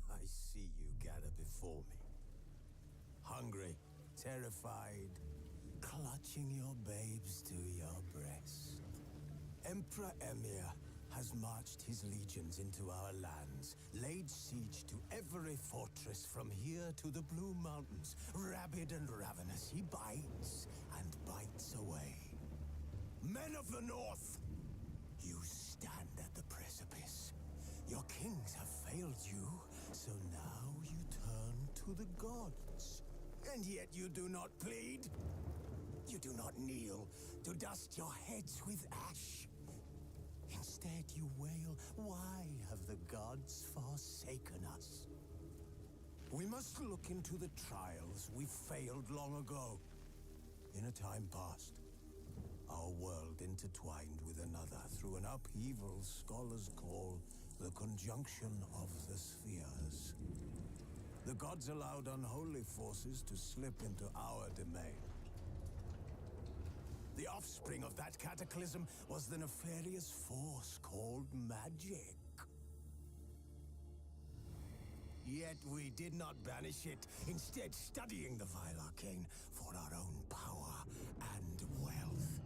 I see you gather before me. Hungry, terrified, clutching your babes to your breast. Emperor Emir has marched his legions into our lands, laid siege to every fortress from here to the Blue Mountains. Rabid and ravenous, he bites and bites away. Men of the North, you stand at the precipice. Your kings have failed you, so now you turn to the gods. And yet you do not plead. You do not kneel to dust your heads with ash. Instead you wail, why have the gods forsaken us? We must look into the trials we failed long ago. In a time past, our world intertwined with another through an upheaval scholars call the conjunction of the spheres. The gods allowed unholy forces to slip into our domain. The offspring of that cataclysm was the nefarious force called magic. Yet we did not banish it, instead studying the vile arcane for our own power and wealth.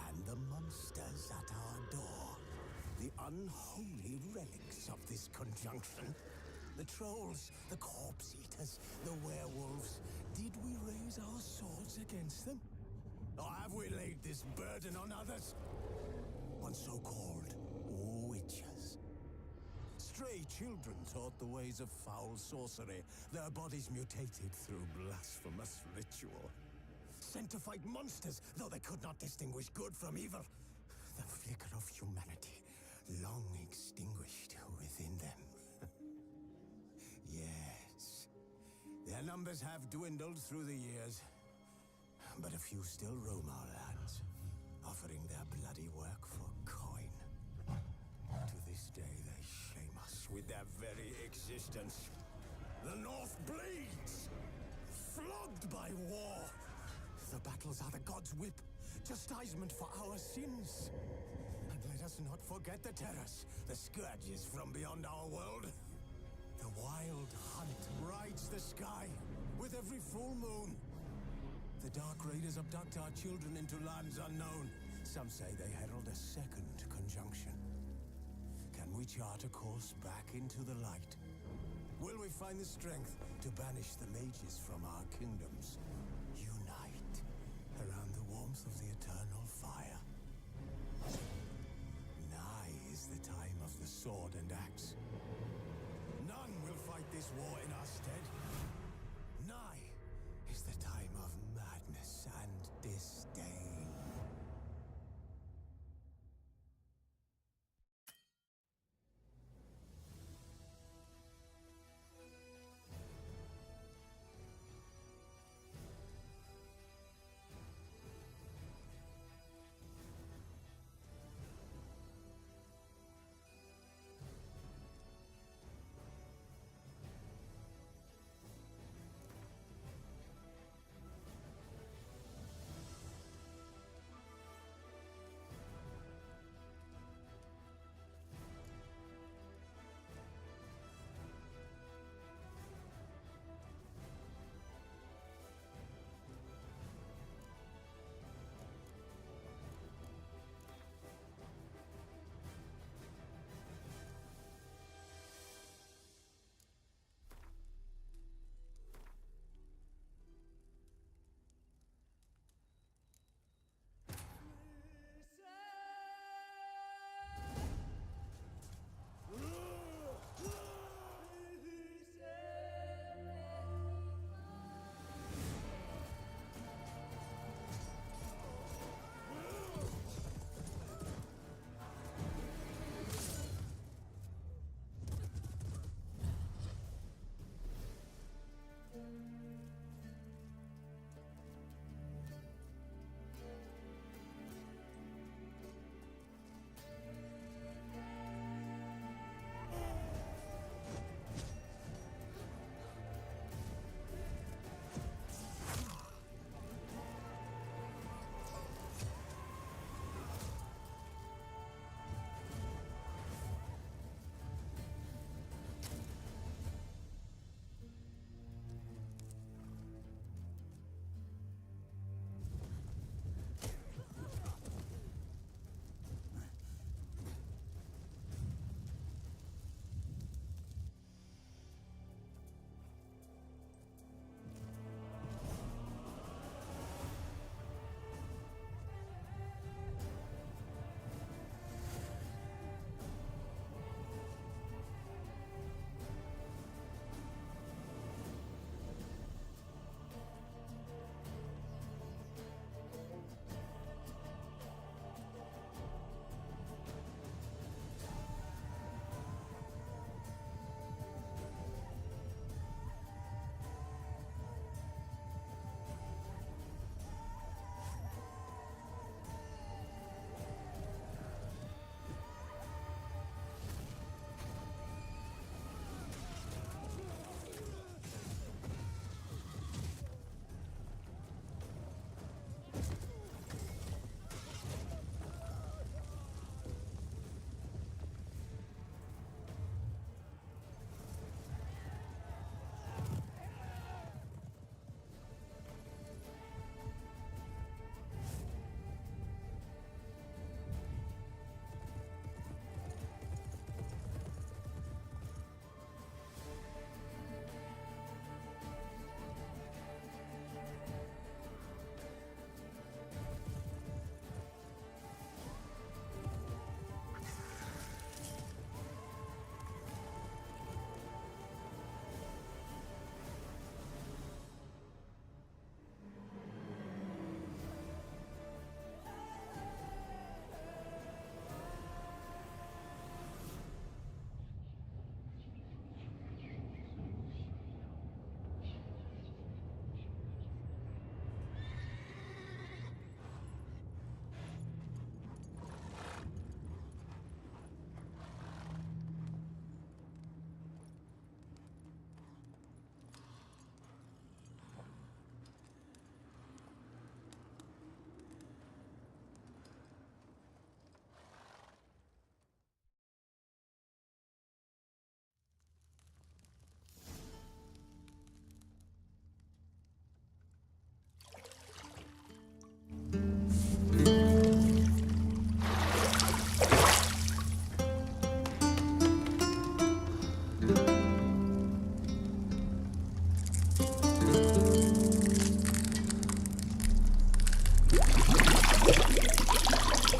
And the monsters at our door, the unholy relics of this conjunction. The trolls, the corpse eaters, the werewolves. Did we raise our swords against them? Or have we laid this burden on others? On so-called witches. Stray children taught the ways of foul sorcery, their bodies mutated through blasphemous ritual. Sent to fight monsters, though they could not distinguish good from evil. The flicker of humanity, long extinguished within them. Yes, their numbers have dwindled through the years, but a few still roam our lands, offering their bloody work for coin. To this day they shame us with their very existence. The North bleeds, flogged by war. The battles are the gods' whip, chastisement for our sins. And let us not forget the terrors, the scourges from beyond our world. The wild hunt rides the sky with every full moon. The dark raiders abduct our children into lands unknown. Some say they herald a second conjunction. Can we chart a course back into the light? Will we find the strength to banish the mages from our kingdoms? Unite around the warmth of the eternal fire. Nigh is the time of the sword and axe. None will fight this war in our stead. Nigh is the time of madness and disdain.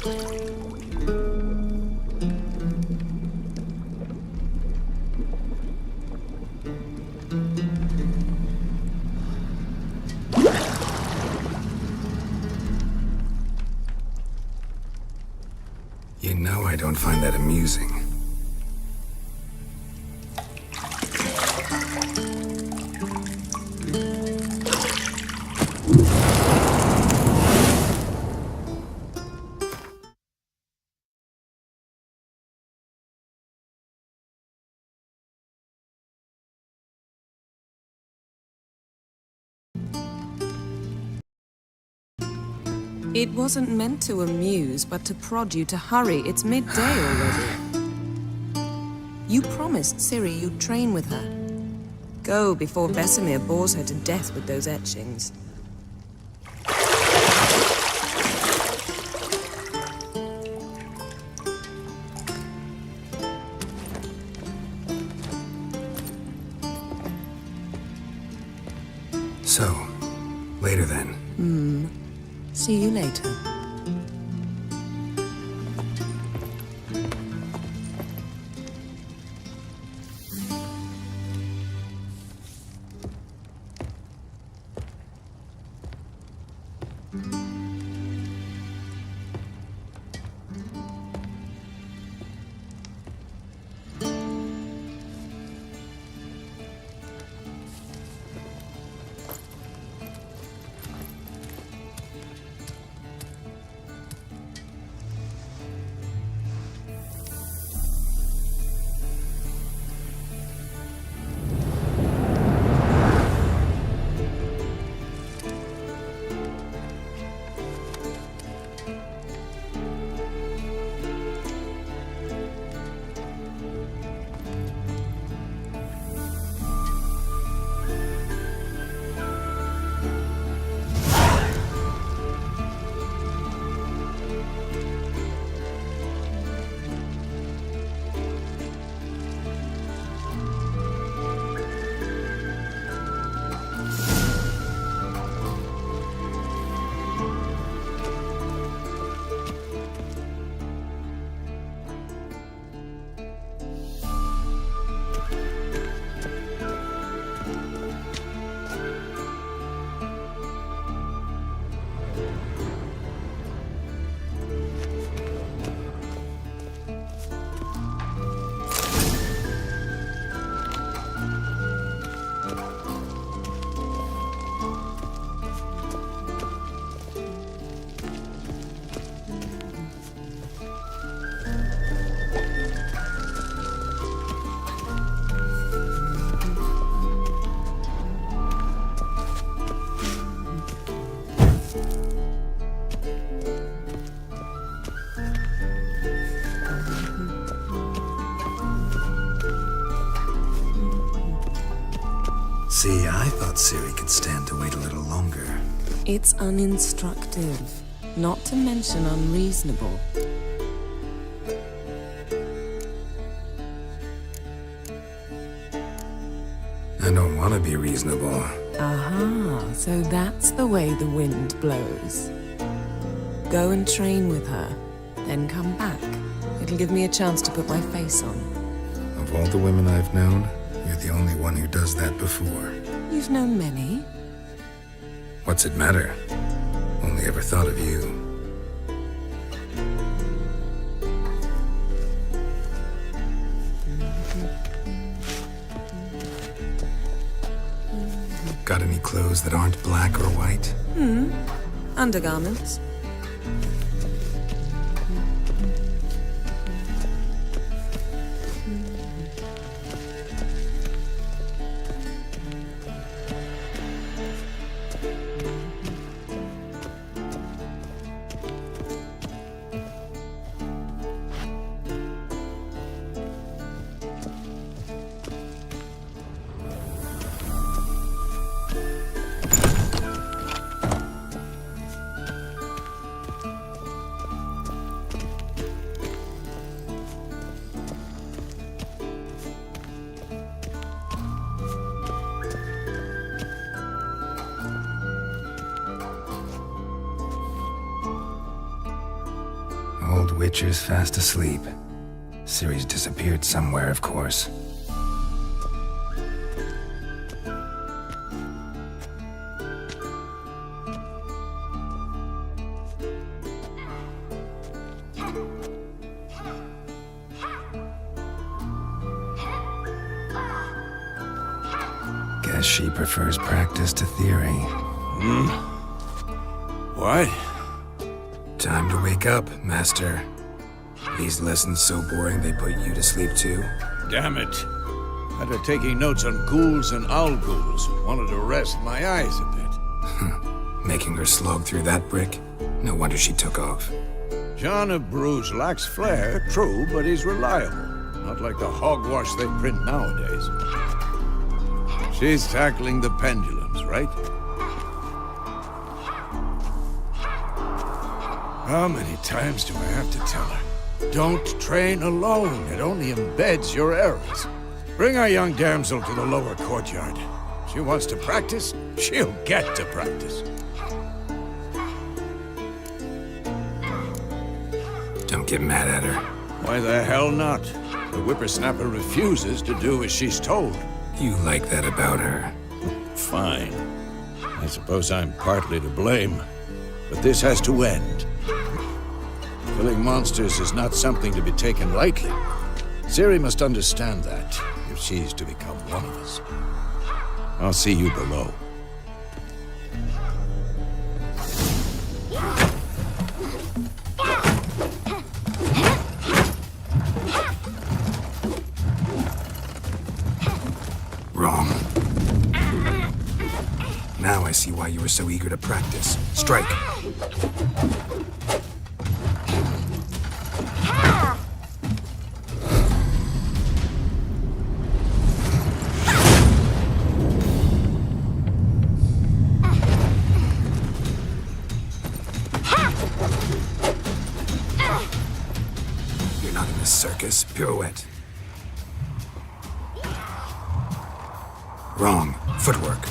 You know I don't find that amusing. It wasn't meant to amuse, but to prod you to hurry. It's midday already. You promised Ciri you'd train with her. Go before Vesemir bores her to death with those etchings. So, later then. See you later. See, I thought Ciri could stand to wait a little longer. It's uninstructive, not to mention unreasonable. I don't want to be reasonable. Aha, so that's the way the wind blows. Go and train with her, then come back. It'll give me a chance to put my face on. Of all the women I've known, you're the only one who does that before. You've known many. What's it matter? Only ever thought of you. Got any clothes that aren't black or white? Undergarments. Witcher's fast asleep. Ciri's disappeared somewhere, of course. Guess she prefers practice to theory. What? Time to wake up, Master. These lessons so boring they put you to sleep too? Damn it. After taking notes on ghouls and owl ghouls, wanted to rest my eyes a bit. Making her slog through that brick? No wonder she took off. John of Bruges lacks flair, true, but he's reliable. Not like the hogwash they print nowadays. She's tackling the pendulums, right? How many times do I have to tell her? Don't train alone. It only embeds your errors. Bring our young damsel to the lower courtyard. She wants to practice, she'll get to practice. Don't get mad at her. Why the hell not? The whippersnapper refuses to do as she's told. You like that about her. Fine. I suppose I'm partly to blame. But this has to end. Killing monsters is not something to be taken lightly. Ciri must understand that, if she's to become one of us. I'll see you below. Wrong. Now I see why you were so eager to practice. Strike. You're not in a circus. Pirouette. Wrong. Footwork.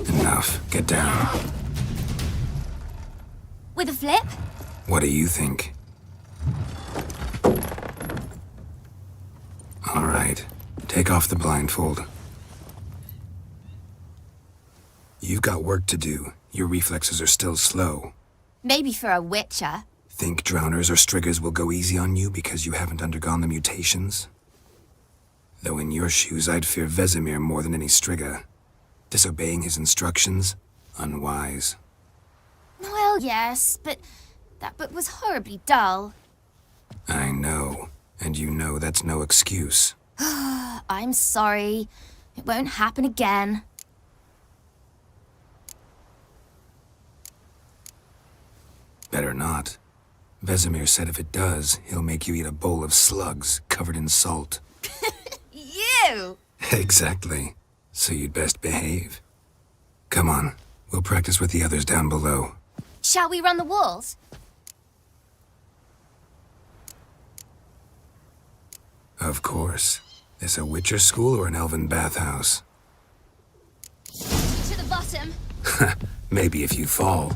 Enough. Get down. With a flip? What do you think? All right. Take off the blindfold. You've got work to do. Your reflexes are still slow. Maybe for a witcher. Think drowners or striggers will go easy on you because you haven't undergone the mutations? Though in your shoes, I'd fear Vesemir more than any strigger. Disobeying his instructions? Unwise. Well, yes, but that book was horribly dull. I know. And you know that's no excuse. I'm sorry. It won't happen again. Better not. Vesemir said if it does, he'll make you eat a bowl of slugs covered in salt. You! Exactly. So you'd best behave. Come on. We'll practice with the others down below. Shall we run the walls? Of course. This a Witcher school or an elven bathhouse? To the bottom. Maybe if you fall.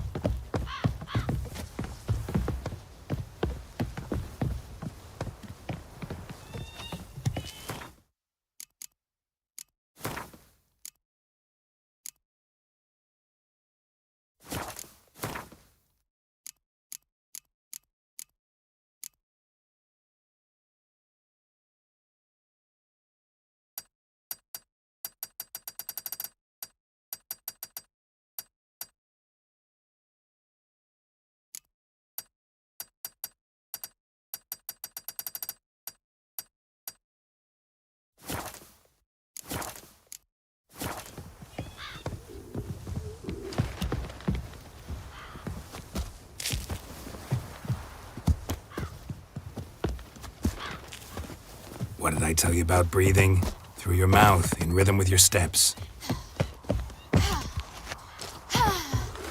What did I tell you about breathing? Through your mouth, in rhythm with your steps.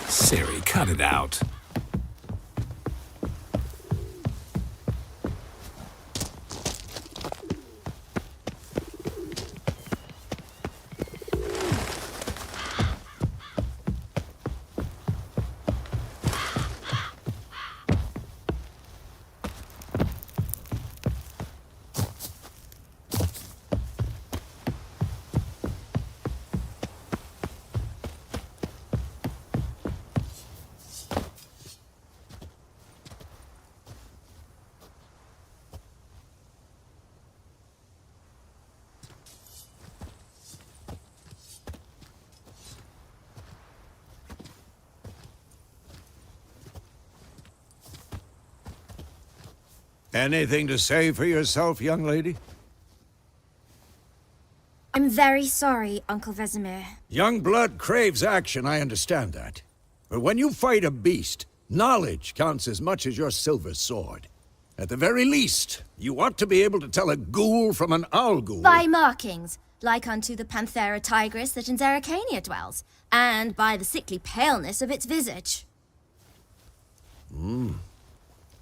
Ciri, cut it out. Anything to say for yourself, young lady? I'm very sorry, Uncle Vesemir. Young blood craves action, I understand that. But when you fight a beast, knowledge counts as much as your silver sword. At the very least, you ought to be able to tell a ghoul from an owl ghoul. By markings, like unto the Panthera tigris that in Zerrikania dwells, and by the sickly paleness of its visage.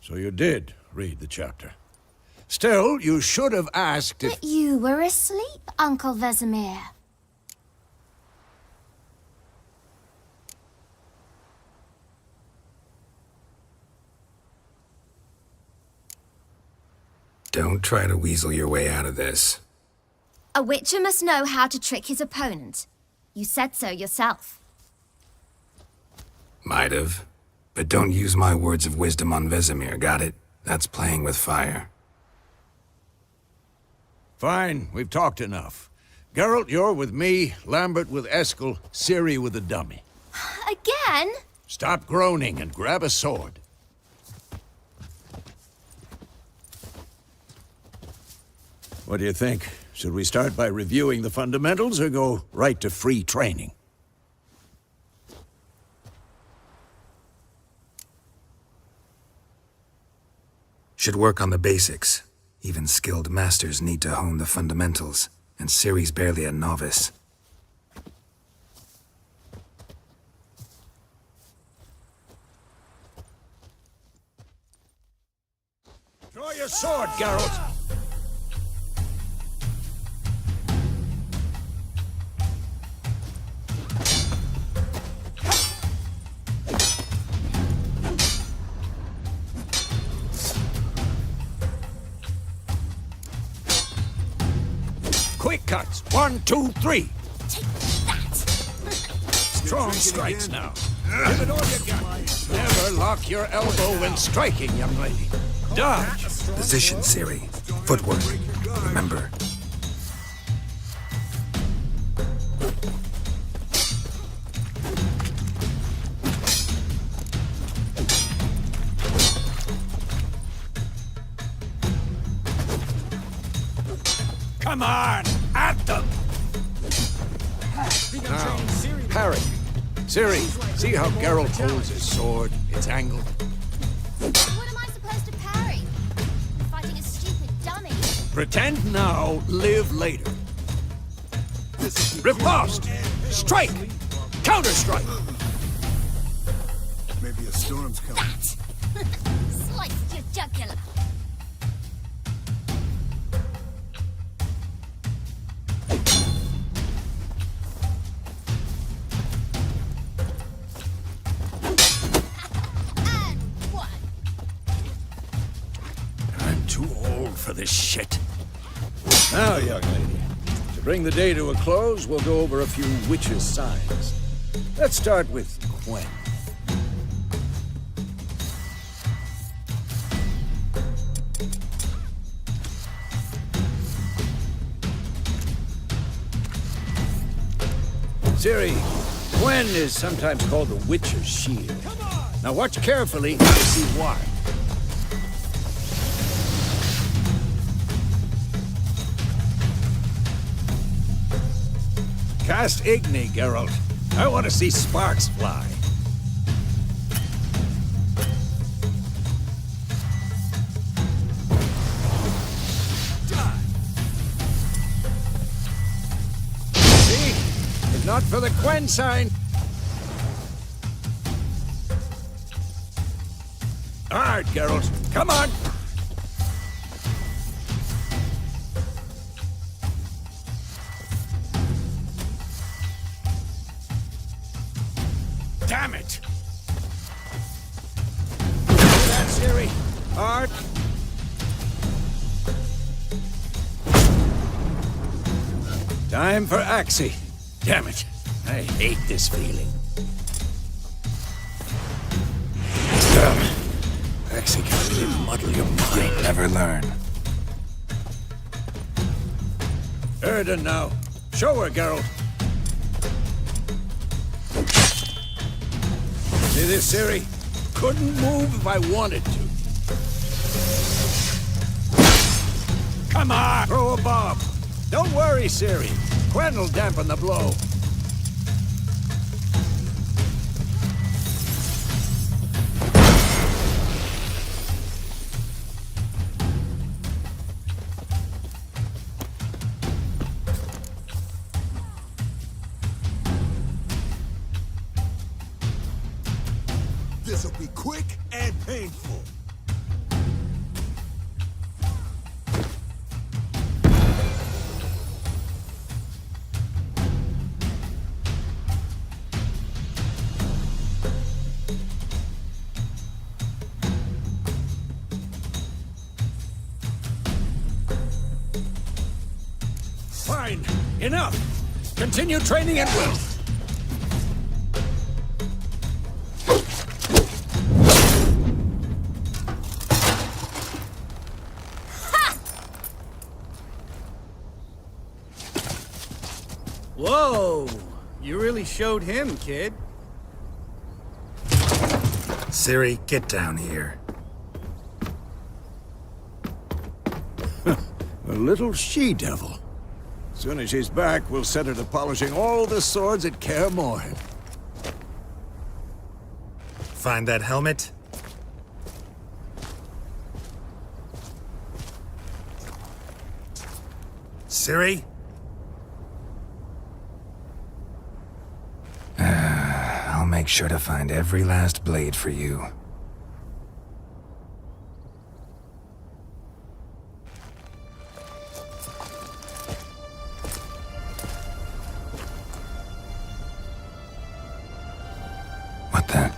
So you did read the chapter. Still, you should have asked if... But you were asleep, Uncle Vesemir. Don't try to weasel your way out of this. A witcher must know how to trick his opponent. You said so yourself. Might have. But don't use my words of wisdom on Vesemir, got it? That's playing with fire. Fine, we've talked enough. Geralt, you're with me, Lambert with Eskel, Ciri with the dummy. Again? Stop groaning and grab a sword. What do you think? Should we start by reviewing the fundamentals or go right to free training? Should work on the basics. Even skilled masters need to hone the fundamentals, and Ciri's barely a novice. Draw your sword, Geralt! Quick cuts! 1, 2, 3! Take that! Strong strikes now. Give it all you got. Never lock your elbow when striking, young lady. Dodge! Position, Ciri. Footwork. Remember. Come on! At them! Now, parry. Ciri, see how Geralt holds his sword? It's angled. What am I supposed to parry? Fighting a stupid dummy? Pretend now, live later. Riposte! Strike! Counter-strike! Maybe a storm's coming. Sliced your jugular. I'm too old for this shit. Now, young lady, to bring the day to a close, we'll go over a few witches' signs. Let's start with Quen. Ciri, Quen is sometimes called the Witcher's Shield. Now watch carefully to see why. Cast Igni, Geralt. I want to see sparks fly. See? If not for the Quen sign. Hard, Geralt. Come on. Damn it! That's Ciri. Hard. Time for Axie. Damn it. I hate this feeling. Axie can really muddle your mind. Never learn. Erden now. Show her, Geralt. See this, Ciri? Couldn't move if I wanted to. Come on! Throw a bomb. Don't worry, Ciri. Quen will dampen the blow. This'll be quick and painful. Fine. Enough. Continue training at will. Whoa! You really showed him, kid. Ciri, get down here. A little she-devil. Soon as she's back, we'll set her to polishing all the swords at Kaer Morhen. Find that helmet? Ciri? I'll make sure to find every last blade for you. What the?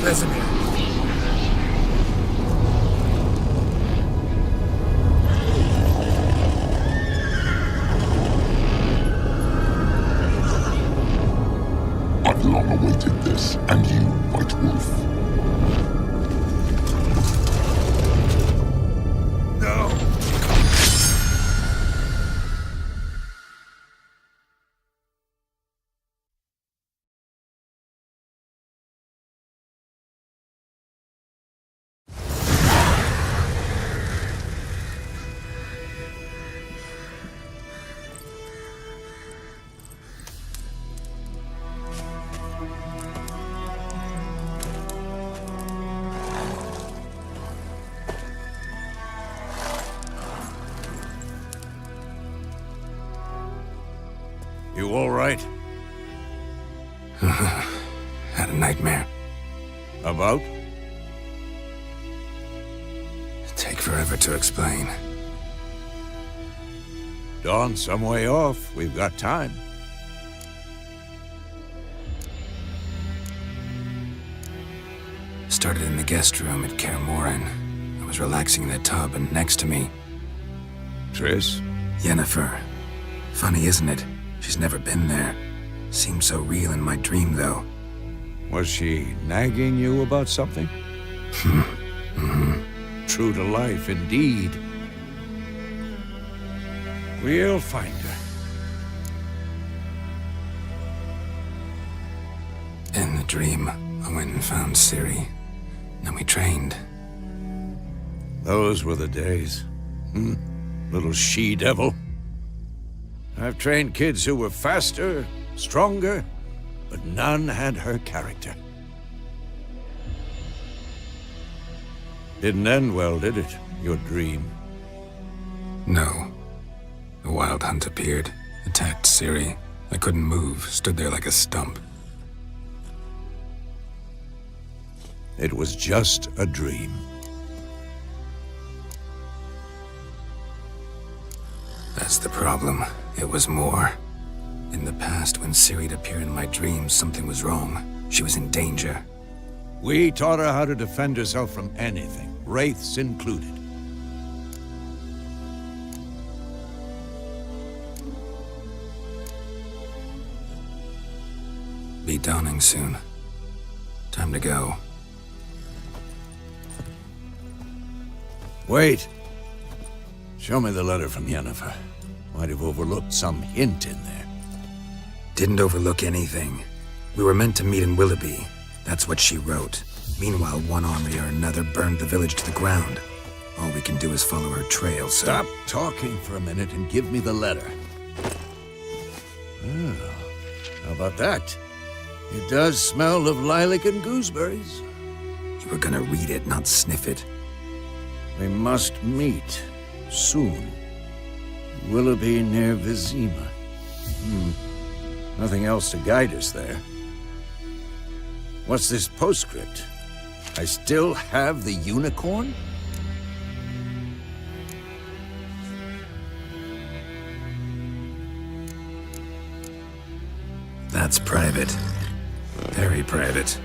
Vesemir. I've long awaited this, and you, White Wolf. No! You all right? Had a nightmare. About? Take forever to explain. Dawn's some way off. We've got time. Started in the guest room at Kaer Morhen. I was relaxing in the tub, and next to me, Triss? Yennefer. Funny, isn't it? She's never been there. Seemed so real in my dream, though. Was she nagging you about something? True to life, indeed. We'll find her. In the dream, I went and found Ciri. Then we trained. Those were the days. Little she-devil. I've trained kids who were faster, stronger, but none had her character. Didn't end well, did it? Your dream? No. The Wild Hunt appeared, attacked Ciri. I couldn't move, stood there like a stump. It was just a dream. That's the problem. It was more. In the past, when Ciri'd appear in my dreams, something was wrong. She was in danger. We taught her how to defend herself from anything, wraiths included. Be dawning soon. Time to go. Wait. Show me the letter from Yennefer. Might have overlooked some hint in there. Didn't overlook anything. We were meant to meet in Willoughby. That's what she wrote. Meanwhile, one army or another burned the village to the ground. All we can do is follow her trail, so... Stop talking for a minute and give me the letter. Oh, how about that? It does smell of lilac and gooseberries. You were gonna read it, not sniff it. We must meet soon. Willoughby near Vizima. Nothing else to guide us there. What's this postscript? I still have the unicorn? That's private. Very private.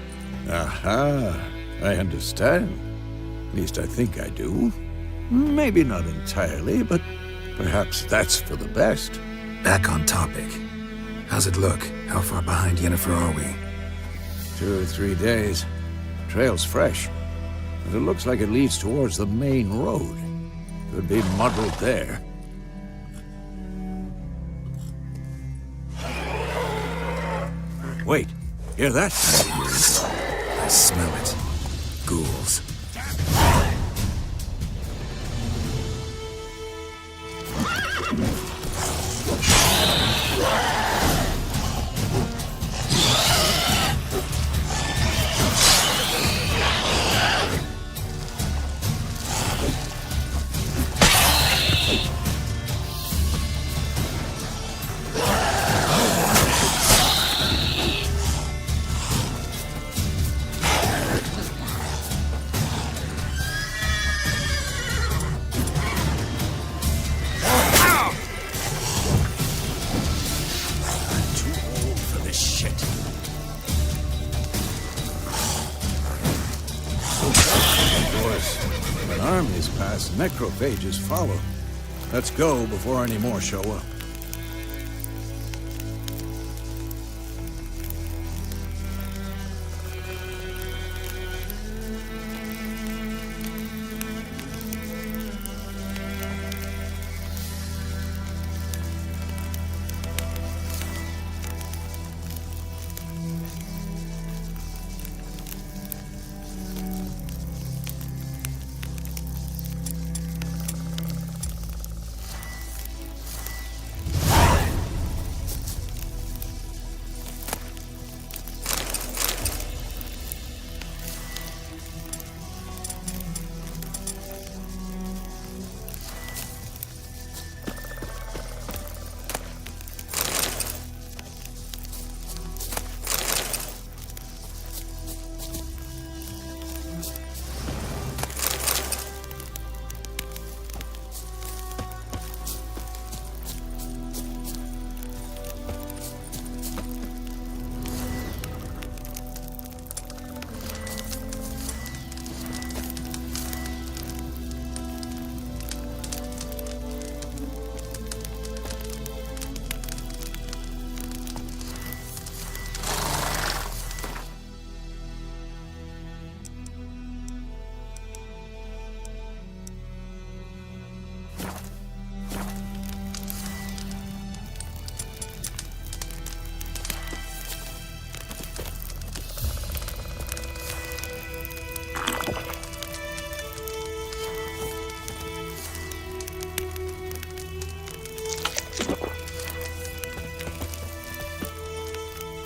Aha, I understand. At least I think I do. Maybe not entirely, but perhaps that's for the best. Back on topic. How's it look? How far behind Yennefer are we? 2 or 3 days. Trail's fresh, but it looks like it leads towards the main road. Could be muddled there. Wait, hear that? I smell it. Ghouls. Necrophages follow. Let's go before any more show up.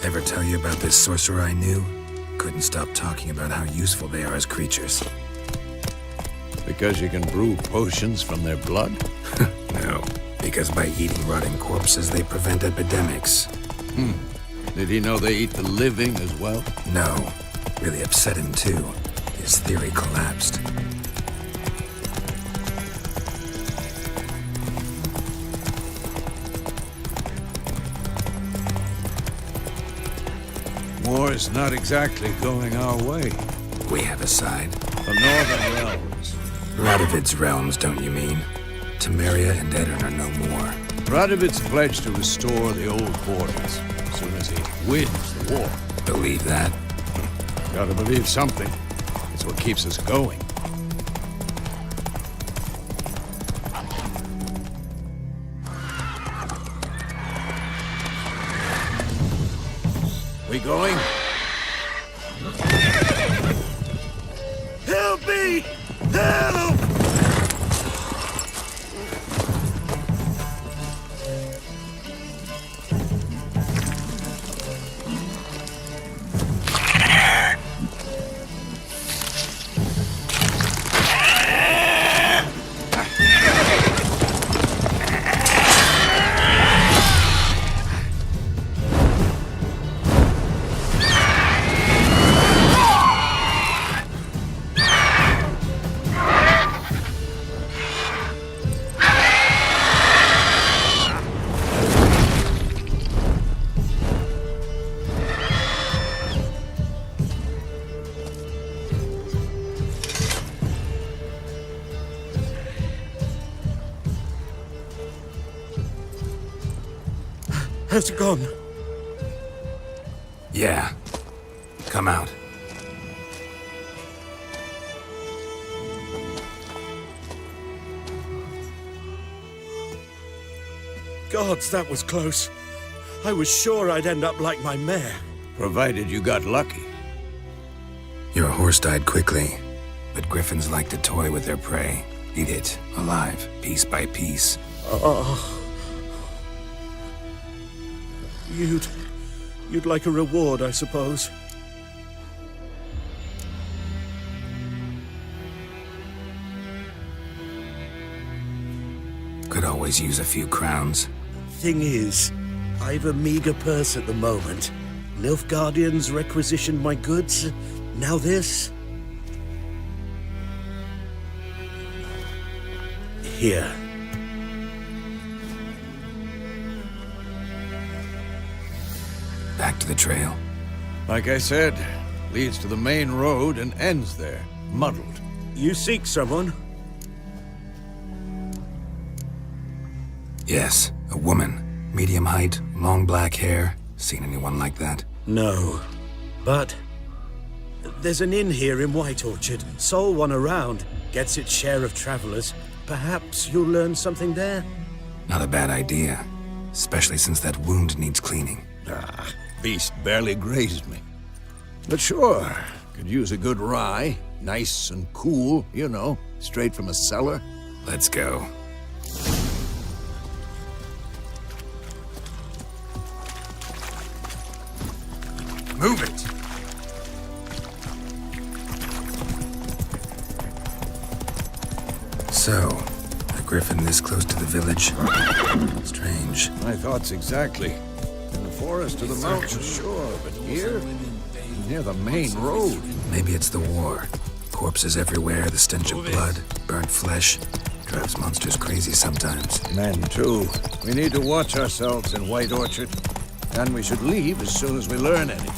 Ever tell you about this sorcerer I knew? Couldn't stop talking about how useful they are as creatures. Because you can brew potions from their blood? No, because by eating rotting corpses, they prevent epidemics. Did he know they eat the living as well? No. Really upset him, too. His theory collapsed. War's not exactly going our way. We have a side. The Northern Realms. Radovid's realms, don't you mean? Temeria and Edirn are no more. Radovid's pledged to restore the old borders as soon as he wins the war. Believe that? Gotta believe something. It's what keeps us going. We going? Help me! Help! How's it gone? Yeah. Come out. Gods, that was close. I was sure I'd end up like my mare. Provided you got lucky. Your horse died quickly, but griffins like to toy with their prey. Eat it, alive, piece by piece. You'd like a reward, I suppose. Could always use a few crowns. Thing is, I've a meager purse at the moment. Nilfgaardians requisitioned my goods. Now this. Here. Back to the trail. Like I said, leads to the main road and ends there, muddled. You seek someone? Yes, a woman. Medium height, long black hair. Seen anyone like that? No. But there's an inn here in White Orchard. Sole one around. Gets its share of travelers. Perhaps you'll learn something there? Not a bad idea. Especially since that wound needs cleaning. Beast barely grazed me. But sure, could use a good rye. Nice and cool, you know, straight from a cellar. Let's go. Move it! So, a griffin this close to the village? Strange. My thoughts exactly. In the forest or the mountains, sure, but here? Near the main road. Maybe it's the war. Corpses everywhere, the stench of blood, burnt flesh. Drives monsters crazy sometimes. Men, too. We need to watch ourselves in White Orchard. And we should leave as soon as we learn anything.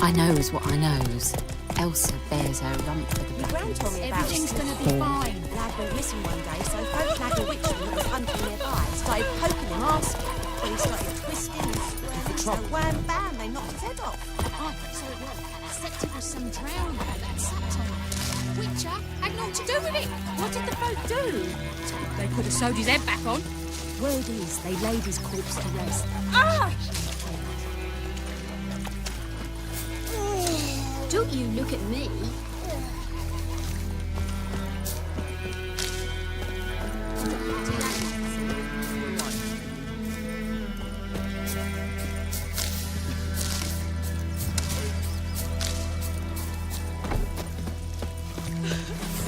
I knows what I knows. Elsa bears her rump for the black. Everything's gonna be fine. Lad went missing one day, so folk flagged a witch that was hunting nearby. Started poking him, asking. When he started twisting and swearing for trouble. Wham bam, they knocked his head off. So it was. Except it was some drowning that sometime. Witcher had naught to do with it. What did the folk do? They could have sewed his head back on. Word is, they laid his corpse to rest. Ah! Don't you look at me.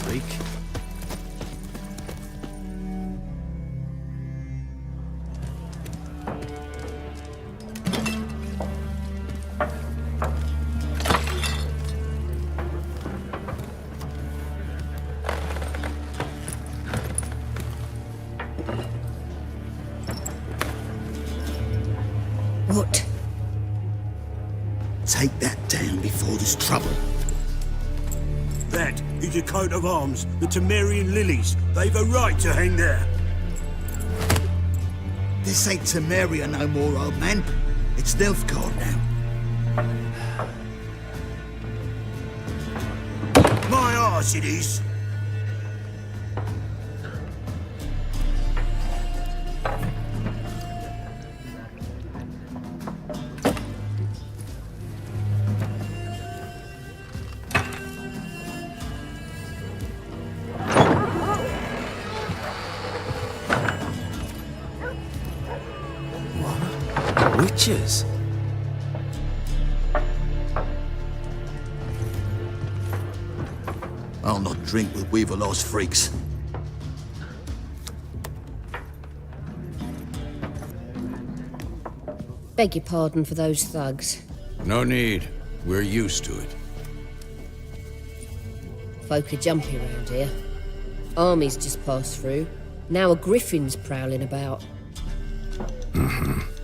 Freak. What? Take that down before there's trouble. That is a coat of arms, the Temerian lilies. They've a right to hang there. This ain't Temeria no more, old man. It's Nilfgaard now. My arse it is. Witches? I'll not drink with Weaverlaw's freaks. Beg your pardon for those thugs. No need. We're used to it. Folk are jumpy around here. Armies just passed through. Now a griffin's prowling about.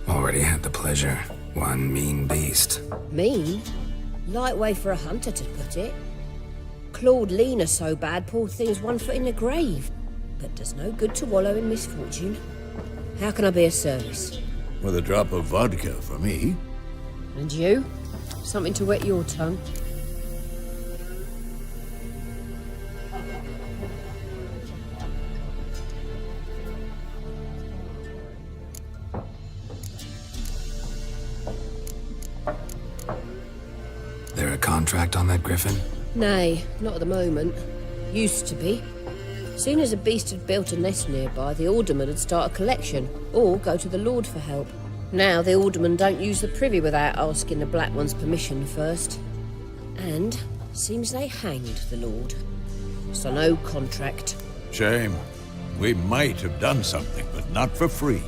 Already had the pleasure. One mean beast. Mean? Light way for a hunter to put it. Clawed Lena so bad, poor thing's 1 foot in the grave. But does no good to wallow in misfortune. How can I be of service? With a drop of vodka for me. And you? Something to wet your tongue? There a contract on that griffin? Nay, not at the moment. Used to be. Soon as a beast had built a nest nearby, the alderman would start a collection, or go to the Lord for help. Now the alderman don't use the privy without asking the Black One's permission first. And seems they hanged the Lord. So no contract. Shame. We might have done something, but not for free.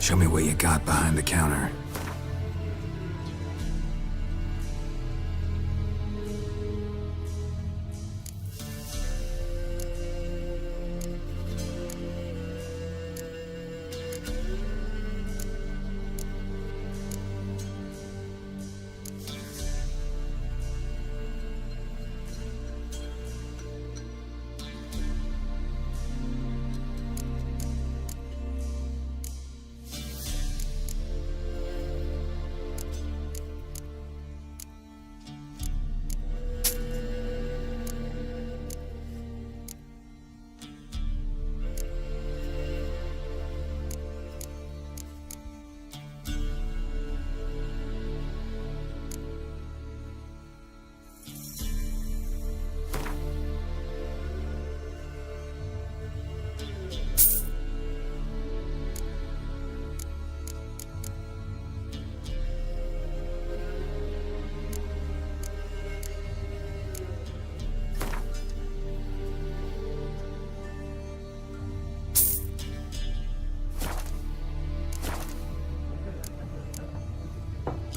Show me what you got behind the counter.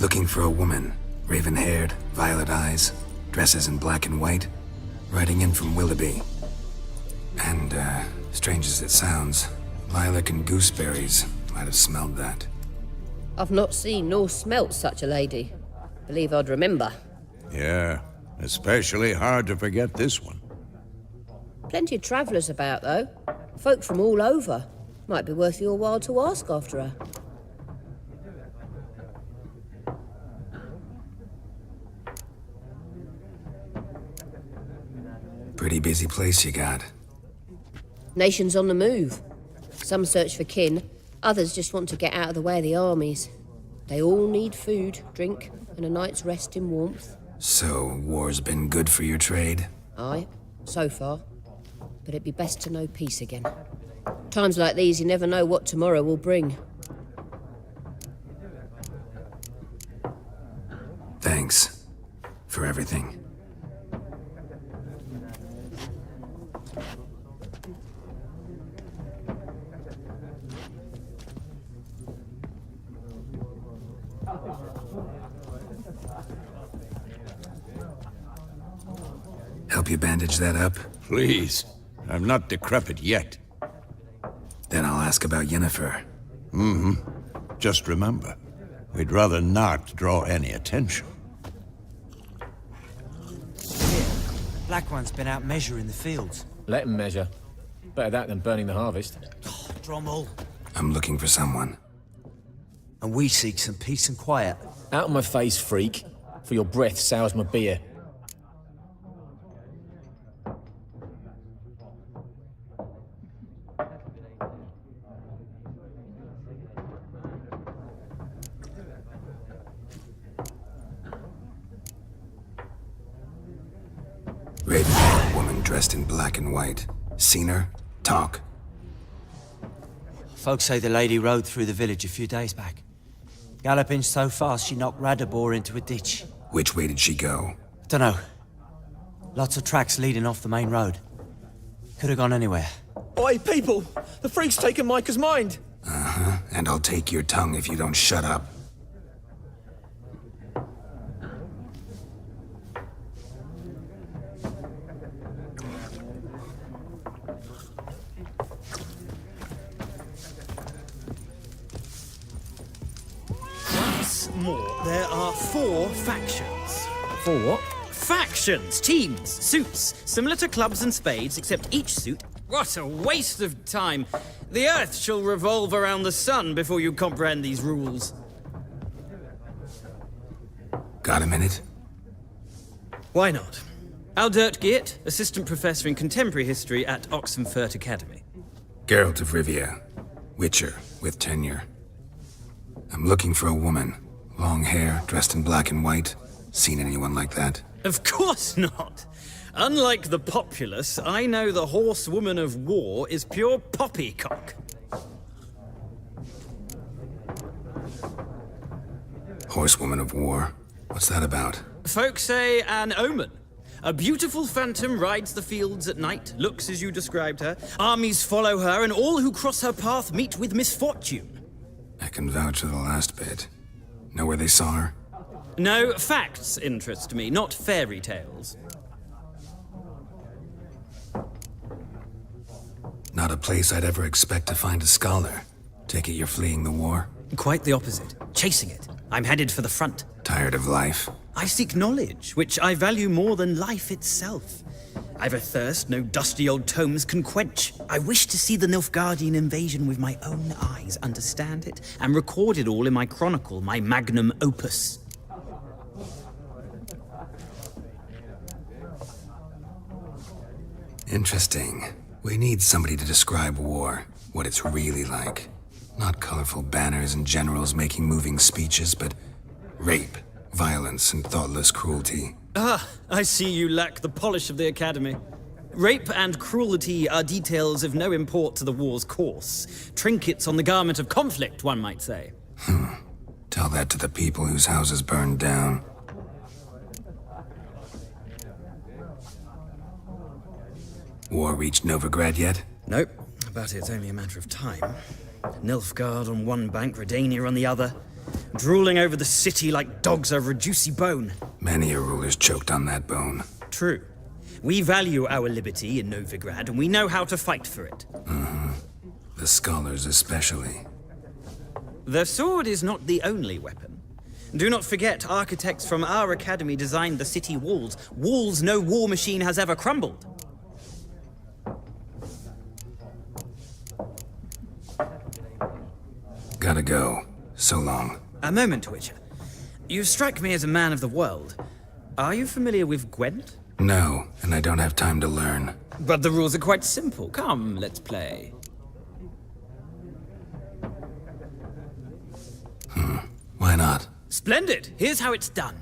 Looking for a woman. Raven-haired, violet eyes, dresses in black and white. Riding in from Willoughby. And, strange as it sounds, lilac and gooseberries might have smelled that. I've not seen nor smelt such a lady. Believe I'd remember. Yeah, especially hard to forget this one. Plenty of travellers about, though. Folk from all over. Might be worth your while to ask after her. Pretty busy place you got. Nations on the move. Some search for kin, others just want to get out of the way of the armies. They all need food, drink, and a night's rest in warmth. So, war's been good for your trade? Aye, so far. But it'd be best to know peace again. Times like these, you never know what tomorrow will bring. Thanks for everything. Help you bandage that up? Please. I'm not decrepit yet. Then I'll ask about Yennefer. Just remember, we'd rather not draw any attention. Black One's been out measuring the fields. Let him measure. Better that than burning the harvest. Drommel. I'm looking for someone. And we seek some peace and quiet. Out of my face, freak. For your breath sours my beer. Red-haired woman dressed in black and white. Seen her? Talk. Folks say the lady rode through the village a few days back. Galloping so fast she knocked Radabor into a ditch. Which way did she go? Dunno. Lots of tracks leading off the main road. Could have gone anywhere. Oi, people! The freak's taken Micah's mind! Uh-huh. And I'll take your tongue if you don't shut up. More, there are 4 factions. 4 what? Factions, teams, suits, similar to clubs and spades, except each suit... What a waste of time! The Earth shall revolve around the sun before you comprehend these rules. Got a minute? Why not? Aldert Geert, Assistant Professor in Contemporary History at Oxenfurt Academy. Geralt of Rivia. Witcher, with tenure. I'm looking for a woman. Long hair, dressed in black and white. Seen anyone like that? Of course not! Unlike the populace, I know the horsewoman of war is pure poppycock. Horsewoman of war? What's that about? Folks say an omen. A beautiful phantom rides the fields at night, looks as you described her. Armies follow her, and all who cross her path meet with misfortune. I can vouch for the last bit. Know where they saw her? No, facts interest me, not fairy tales. Not a place I'd ever expect to find a scholar. Take it you're fleeing the war? Quite the opposite. Chasing it. I'm headed for the front. Tired of life? I seek knowledge, which I value more than life itself. I've a thirst no dusty old tomes can quench. I wish to see the Nilfgaardian invasion with my own eyes, understand it, and record it all in my chronicle, my magnum opus. Interesting. We need somebody to describe war, what it's really like. Not colorful banners and generals making moving speeches, but rape, violence, and thoughtless cruelty. Ah, I see you lack the polish of the Academy. Rape and cruelty are details of no import to the war's course. Trinkets on the garment of conflict, one might say. Tell that to the people whose houses burned down. War reached Novigrad yet? Nope, but it's only a matter of time. Nilfgaard on one bank, Redania on the other. Drooling over the city like dogs over a juicy bone. Many a ruler's choked on that bone. True. We value our liberty in Novigrad, and we know how to fight for it. The scholars especially. The sword is not the only weapon. Do not forget, architects from our academy designed the city walls. Walls no war machine has ever crumbled. Gotta go. So long. A moment, Witcher. You strike me as a man of the world. Are you familiar with Gwent? No, and I don't have time to learn. But the rules are quite simple. Come, let's play. Why not? Splendid! Here's how it's done.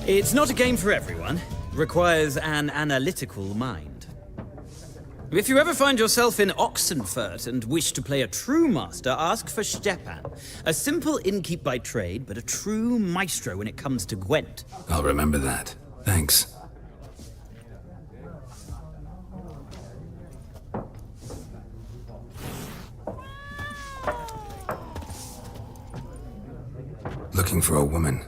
It's not a game for everyone. Requires an analytical mind. If you ever find yourself in Oxenfurt and wish to play a true master, ask for Stepan. A simple innkeep by trade, but a true maestro when it comes to Gwent. I'll remember that. Thanks. Looking for a woman.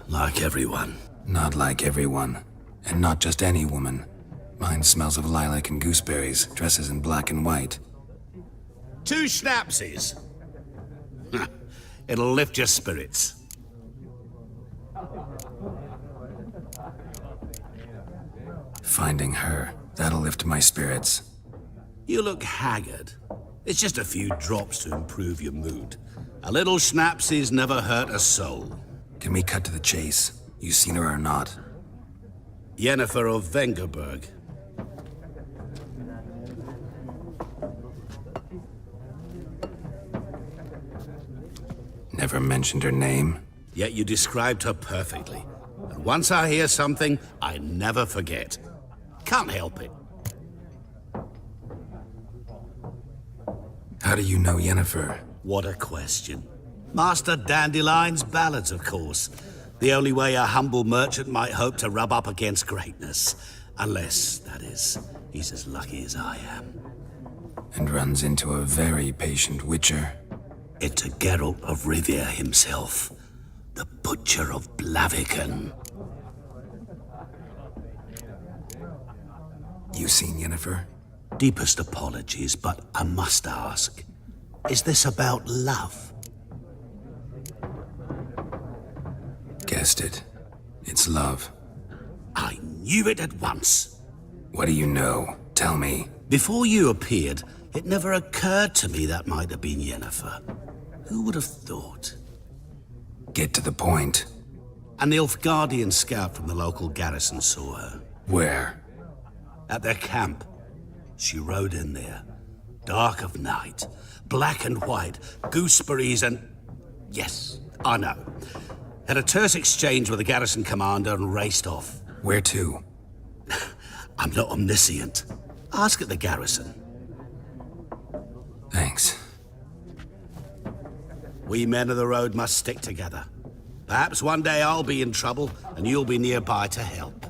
Like everyone. Not like everyone. And not just any woman. Mine smells of lilac and gooseberries, dresses in black and white. 2 schnapsies. It'll lift your spirits. Finding her, that'll lift my spirits. You look haggard. It's just a few drops to improve your mood. A little schnapsies never hurt a soul. Can we cut to the chase? You seen her or not? Yennefer of Vengerberg. Never mentioned her name. Yet you described her perfectly. And once I hear something, I never forget. Can't help it. How do you know Yennefer? What a question. Master Dandelion's ballads, of course. The only way a humble merchant might hope to rub up against greatness. Unless, that is, he's as lucky as I am. And runs into a very patient witcher. It's Geralt of Rivia himself. The Butcher of Blaviken. You seen Yennefer? Deepest apologies, but I must ask. Is this about love? Guessed it. It's love. I knew it at once. What do you know? Tell me. Before you appeared, it never occurred to me that might have been Yennefer. Who would have thought? Get to the point. An Nilfgaardian scout from the local garrison saw her. Where? At their camp. She rode in there. Dark of night. Black and white. Gooseberries and... Yes, I know. Had a terse exchange with the garrison commander and raced off. Where to? I'm not omniscient. Ask at the garrison. Thanks. We men of the road must stick together. Perhaps one day I'll be in trouble and you'll be nearby to help.